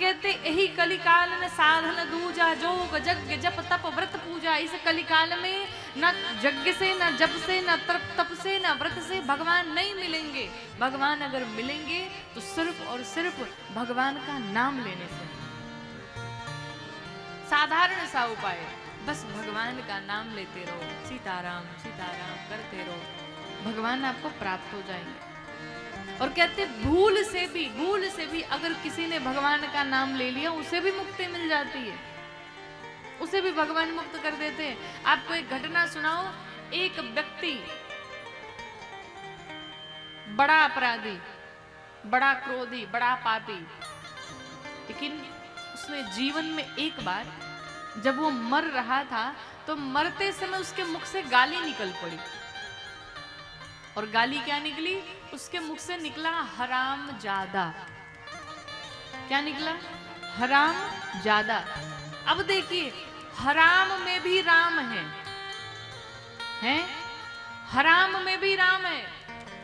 कहते यही कलिकाल में साधन दूजा, जोग यज्ञ जप तप व्रत पूजा। इस कलिकाल में न यज्ञ से, न जप से, न तप से, न व्रत से भगवान नहीं मिलेंगे। भगवान अगर मिलेंगे तो सिर्फ और सिर्फ भगवान का नाम लेने से। साधारण सा उपाय, बस भगवान का नाम लेते रहो, सीताराम सीताराम करते रहो, भगवान आपको प्राप्त हो जाएंगे। और कहते भूल से भी अगर किसी ने भगवान का नाम ले लिया उसे भी मुक्ति मिल जाती है, उसे भी भगवान मुक्त कर देते हैं। आपको एक घटना सुनाओ। एक व्यक्ति बड़ा अपराधी, बड़ा क्रोधी, बड़ा पापी, लेकिन उसने जीवन में एक बार जब वो मर रहा था तो मरते समय उसके मुख से गाली निकल पड़ी। और गाली क्या निकली? उसके मुख से निकला हराम जादा। क्या निकला? हराम जादा। अब देखिए, हराम में भी राम है? हराम में भी राम है।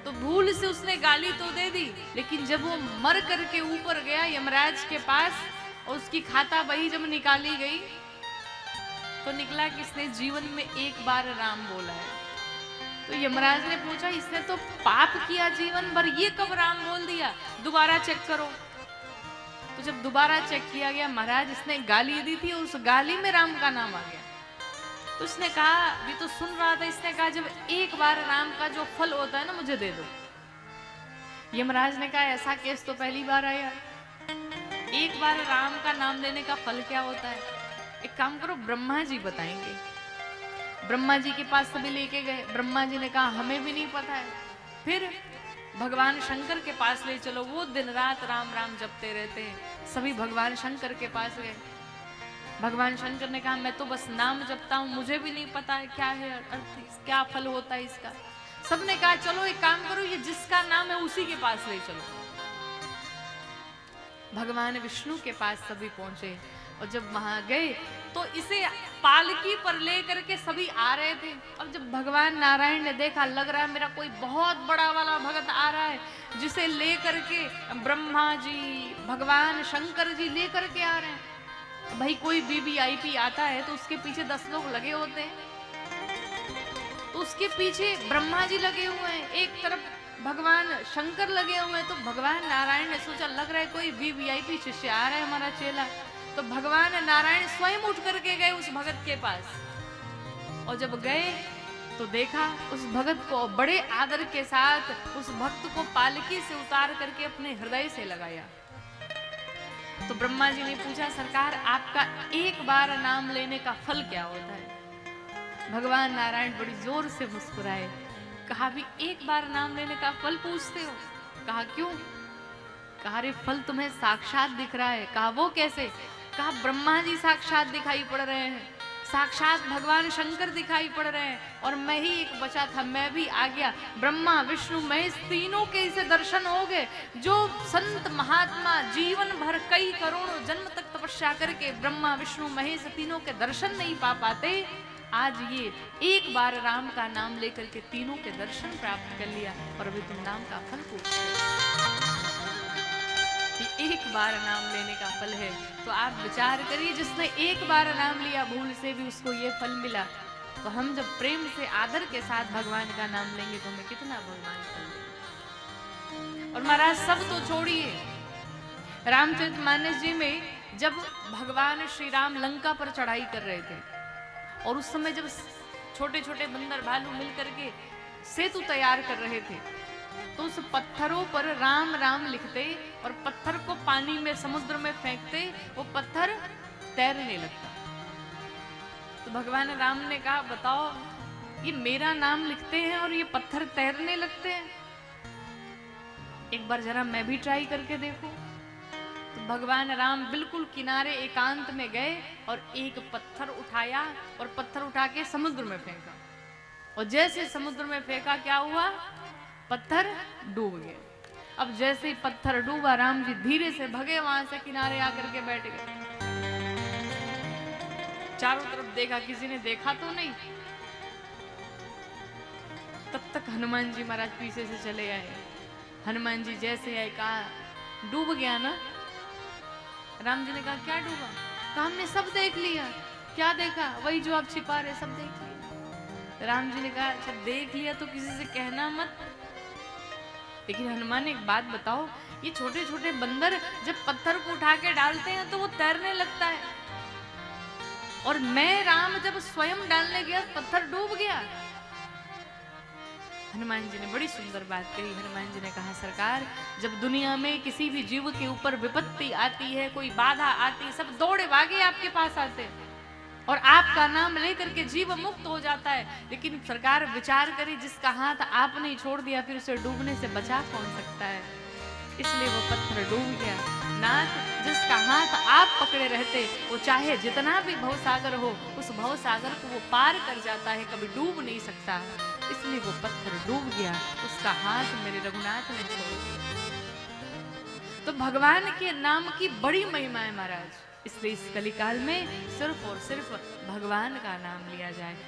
तो भूल से उसने गाली तो दे दी, लेकिन जब वो मर करके ऊपर गया यमराज के पास और उसकी खाता बही जब निकाली गई तो निकला कि इसने जीवन में एक बार राम बोला है। तो यमराज ने पूछा, इसने तो पाप किया जीवन भर, ये कब राम बोल दिया? दोबारा चेक करो। तो जब दोबारा चेक किया गया, महाराज इसने गाली दी थी और उस गाली में राम का नाम आ गया। तो उसने कहा, भी तो सुन रहा था, इसने कहा जब एक बार राम का जो फल होता है ना मुझे दे दो। यमराज ने कहा, ऐसा केस तो पहली बार आया, एक बार राम का नाम लेने का फल क्या होता है? एक काम करो, ब्रह्मा जी बताएंगे। ब्रह्मा जी के पास सभी लेके गए। ब्रह्मा जी ने कहा, हमें भी नहीं पता है। फिर भगवान शंकर के पास ले चलो, वो दिन रात राम राम जपते रहते हैं। सभी भगवान शंकर के पास गए। भगवान शंकर ने कहा, मैं तो बस नाम जपता हूं, मुझे भी नहीं पता है क्या है अर्थ, क्या फल होता है इसका। सबने कहा, चलो एक काम करो, ये जिसका नाम है उसी के पास ले चलो। भगवान विष्णु के पास सभी पहुंचे और जब वहां गए तो इसे पालकी पर ले करके सभी आ रहे थे। और जब भगवान नारायण ने देखा, लग रहा है मेरा कोई बहुत बड़ा वाला भगत आ रहा है, जिसे ले करके ब्रह्मा जी, भगवान शंकर जी ले करके आ रहे हैं। भाई कोई वीवीआईपी आता है तो उसके पीछे 10 लोग लगे होते हैं, तो उसके पीछे ब्रह्मा जी लगे हुए हैं, एक तरफ भगवान शंकर लगे हुए हैं। तो भगवान नारायण ने सोचा, लग रहा है कोई वीवीआईपी शिष्य आ रहा है हमारा चेला। तो भगवान नारायण स्वयं उठ करके गए उस भगत के पास। और जब गए तो देखा उस भगत को, बड़े आदर के साथ उस भक्त को पालकी से उतार करके अपने हृदय से लगाया। तो ब्रह्मा जी ने पूछा, सरकार आपका एक बार नाम लेने का फल क्या होता है? भगवान नारायण बड़ी जोर से मुस्कुराए, कहा, भी एक बार नाम लेने का फल पूछते हो? कहा, क्यों? कहा, रे फल तुम्हें साक्षात दिख रहा है। कहा, वो कैसे? कहा, ब्रह्मा जी साक्षात दिखाई पड़ रहे हैं, साक्षात भगवान शंकर दिखाई पड़ रहे हैं, और मैं ही एक बचा था, मैं भी आ गया। ब्रह्मा विष्णु महेश तीनों के इसे दर्शन हो गए। जो संत महात्मा जीवन भर कई करोड़ों जन्म तक तपस्या करके ब्रह्मा विष्णु महेश तीनों के दर्शन नहीं पा पाते, आज ये एक बार राम का नाम लेकर के तीनों के दर्शन प्राप्त कर लिया। और अभी तुम नाम का फल पूछते हो। एक बार नाम लेने का फल है। तो आप विचार करिए, जिसने एक बार नाम लिया भूल से भी उसको ये फल मिला, तो हम जब प्रेम से आदर के साथ भगवान का नाम लेंगे तो हमें कितना भगवान फल देंगे। और महाराज सब तो छोड़िए, रामचरितमानस जी में जब भगवान श्री राम लंका पर चढ़ाई कर रहे थे और उस समय जब छोटे छोटे बंदर भालू मिलकर के सेतु तैयार कर रहे थे, तो उस पत्थरों पर राम राम लिखते और पत्थर को पानी में समुद्र में फेंकते, वो पत्थर तैरने लगता। तो भगवान राम ने कहा, बताओ ये मेरा नाम लिखते हैं और ये पत्थर तैरने लगते हैं, एक बार जरा मैं भी ट्राई करके देखूं। तो भगवान राम बिल्कुल किनारे एकांत में गए और एक पत्थर उठाया और पत्थर उठा के समुद्र में फेंका। और जैसे समुद्र में फेंका, क्या हुआ? पत्थर डूब गया। अब जैसे ही पत्थर डूबा, राम जी धीरे से भगे वहां से, किनारे आकर के बैठ गए। चारों तरफ देखा, किसी ने देखा तो नहीं। तब तक हनुमान जी महाराज पीछे से चले आए। हनुमान जी जैसे आए, कहा, डूब गया ना? राम जी ने कहा क्या डूबा? कहा हमने सब देख लिया। क्या देखा? वही जो आप छिपा रहे सब देख लिया। राम जी ने कहा अच्छा देख लिया तो किसी से कहना मत। लेकिन हनुमान ने एक बात बताओ, ये छोटे छोटे बंदर जब पत्थर को उठा के डालते हैं तो वो तैरने लगता है, और मैं राम जब स्वयं डालने गया पत्थर डूब गया। हनुमान जी ने बड़ी सुंदर बात कही। हनुमान जी ने कहा सरकार, जब दुनिया में किसी भी जीव के ऊपर विपत्ति आती है, कोई बाधा आती है, सब दौड़े भागे आपके पास आते और आपका नाम लेकर के जीव मुक्त हो जाता है। लेकिन सरकार विचार करे, जिसका हाथ आपने छोड़ दिया फिर उसे डूबने से बचा कौन सकता है? इसलिए वो पत्थर डूब गया। नाथ, जिसका हाथ आप पकड़े रहते वो चाहे जितना भी भवसागर हो, उस भवसागर को वो पार कर जाता है, कभी डूब नहीं सकता। इसलिए वो पत्थर डूब गया, उसका हाथ मेरे रघुनाथ ने छोड़ दिया। तो भगवान के नाम की बड़ी महिमा है महाराज। इसलिए इस कलिकाल में सिर्फ और सिर्फ भगवान का नाम लिया जाए।